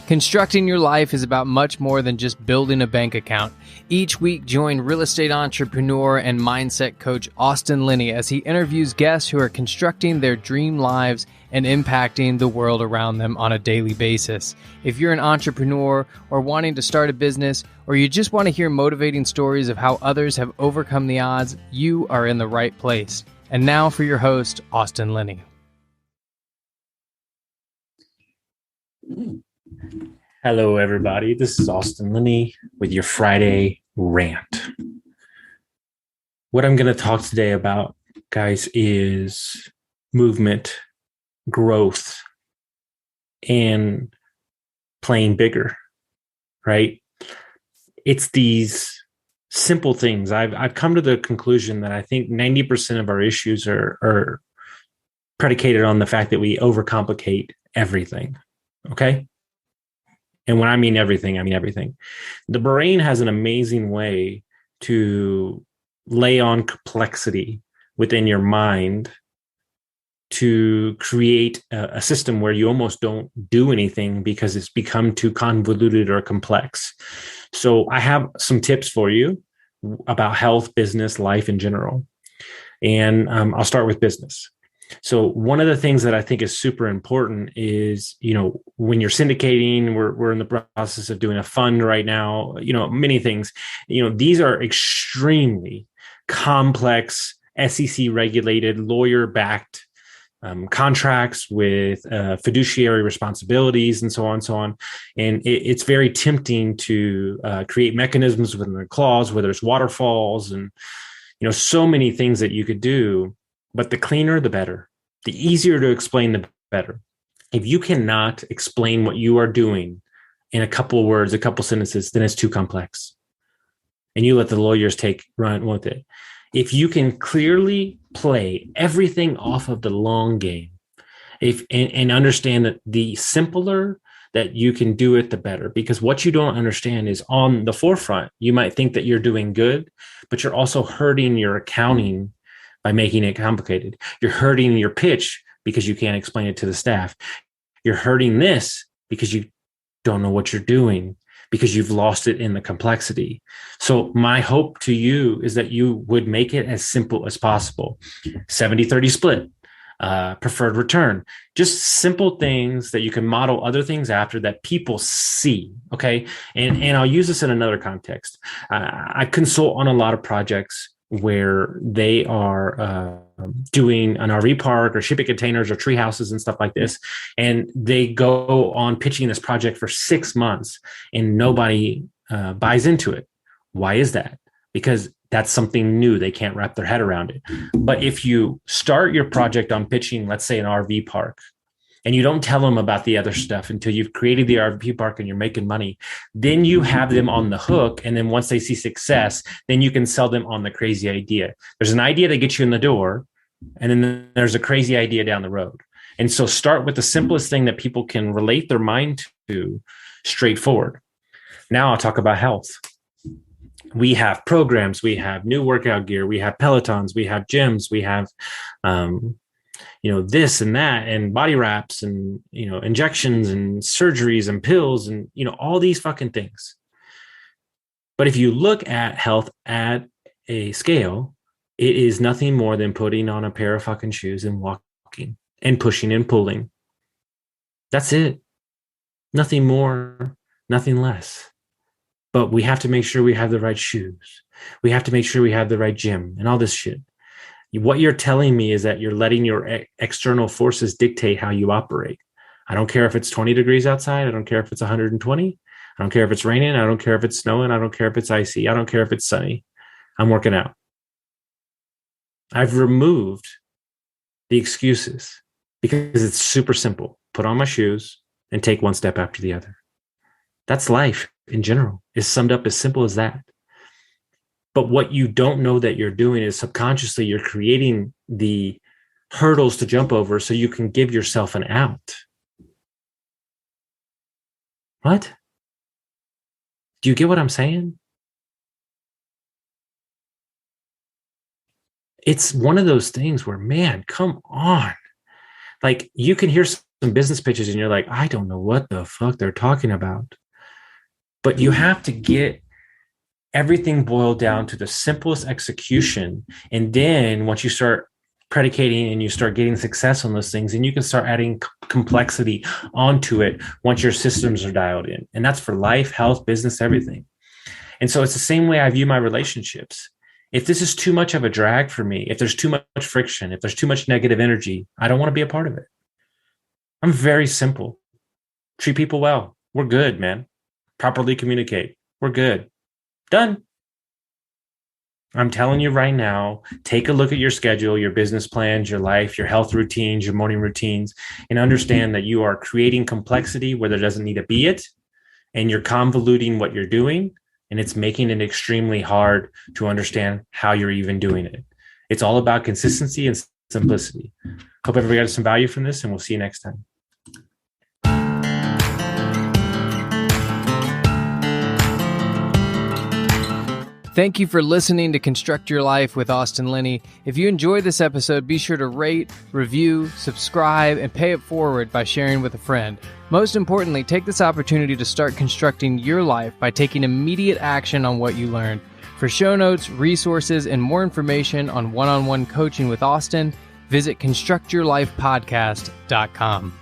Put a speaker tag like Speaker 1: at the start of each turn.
Speaker 1: Constructing your life is about much more than just building a bank account. Each week, join real estate entrepreneur and mindset coach Austin Linney as he interviews guests who are constructing their dream lives and impacting the world around them on a daily basis. If you're an entrepreneur or wanting to start a business, or you just want to hear motivating stories of how others have overcome the odds, you are in the right place. And now for your host, Austin Linney.
Speaker 2: Hello, everybody. This is Austin Linney with your Friday rant. What I'm going to talk today about, guys, is movement, growth, and playing bigger, right? It's these simple things. I've come to the conclusion that I think 90% of our issues are predicated on the fact that we overcomplicate everything, okay? And when I mean everything, I mean everything. The brain has an amazing way to lay on complexity within your mind to create a system where you almost don't do anything because it's become too convoluted or complex. So I have some tips for you about health, business, life in general. And I'll start with business. So one of the things that I think is super important is, when you're syndicating, we're in the process of doing a fund right now, many things, these are extremely complex, SEC regulated, lawyer backed contracts with fiduciary responsibilities and so on and so on. And it's very tempting to create mechanisms within the clause where there's waterfalls and, so many things that you could do. But the cleaner, the better. The easier to explain, the better. If you cannot explain what you are doing in a couple of words, a couple sentences, then it's too complex. And you let the lawyers run with it. If you can clearly play everything off of the long game, and understand that the simpler that you can do it, the better. Because what you don't understand is on the forefront, you might think that you're doing good, but you're also hurting your accounting by making it complicated. You're hurting your pitch because you can't explain it to the staff. You're hurting this because you don't know what you're doing, because you've lost it in the complexity. So my hope to you is that you would make it as simple as possible. 70-30 split, preferred return, just simple things that you can model other things after that people see. Okay. And I'll use this in another context. I consult on a lot of projects where they are doing an RV park or shipping containers or tree houses and stuff like this. And they go on pitching this project for 6 months and nobody buys into it. Why is that? Because that's something new. They can't wrap their head around it. But if you start your project on pitching, let's say an RV park, and you don't tell them about the other stuff until you've created the RV park and you're making money, then you have them on the hook. And then once they see success, then you can sell them on the crazy idea. There's an idea that gets you in the door, and then there's a crazy idea down the road. And so start with the simplest thing that people can relate their mind to, straightforward. Now I'll talk about health. We have programs, we have new workout gear, we have Pelotons, we have gyms, we have this and that, and body wraps, and, injections and surgeries and pills, and, all these fucking things. But if you look at health at a scale, it is nothing more than putting on a pair of fucking shoes and walking and pushing and pulling. That's it. Nothing more, nothing less. But we have to make sure we have the right shoes. We have to make sure we have the right gym and all this shit. What you're telling me is that you're letting your external forces dictate how you operate. I don't care if it's 20 degrees outside. I don't care if it's 120. I don't care if it's raining. I don't care if it's snowing. I don't care if it's icy. I don't care if it's sunny. I'm working out. I've removed the excuses because it's super simple. Put on my shoes and take one step after the other. That's life in general. It's summed up as simple as that. But what you don't know that you're doing is subconsciously you're creating the hurdles to jump over so you can give yourself an out. What? Do you get what I'm saying? It's one of those things where, man, come on. Like, you can hear some business pitches and you're like, I don't know what the fuck they're talking about. But you have to get everything boiled down to the simplest execution. And then once you start predicating and you start getting success on those things, and you can start adding complexity onto it once your systems are dialed in. And that's for life, health, business, everything. And so it's the same way I view my relationships. If this is too much of a drag for me, if there's too much friction, if there's too much negative energy, I don't want to be a part of it. I'm very simple. Treat people well. We're good, man. Properly communicate. We're good. Done. I'm telling you right now, take a look at your schedule, your business plans, your life, your health routines, your morning routines, and understand that you are creating complexity where there doesn't need to be it, and you're convoluting what you're doing, and it's making it extremely hard to understand how you're even doing it. It's all about consistency and simplicity. Hope everybody got some value from this, and we'll see you next time.
Speaker 1: Thank you for listening to Construct Your Life with Austin Linney. If you enjoyed this episode, be sure to rate, review, subscribe, and pay it forward by sharing with a friend. Most importantly, take this opportunity to start constructing your life by taking immediate action on what you learned. For show notes, resources, and more information on one-on-one coaching with Austin, visit constructyourlifepodcast.com.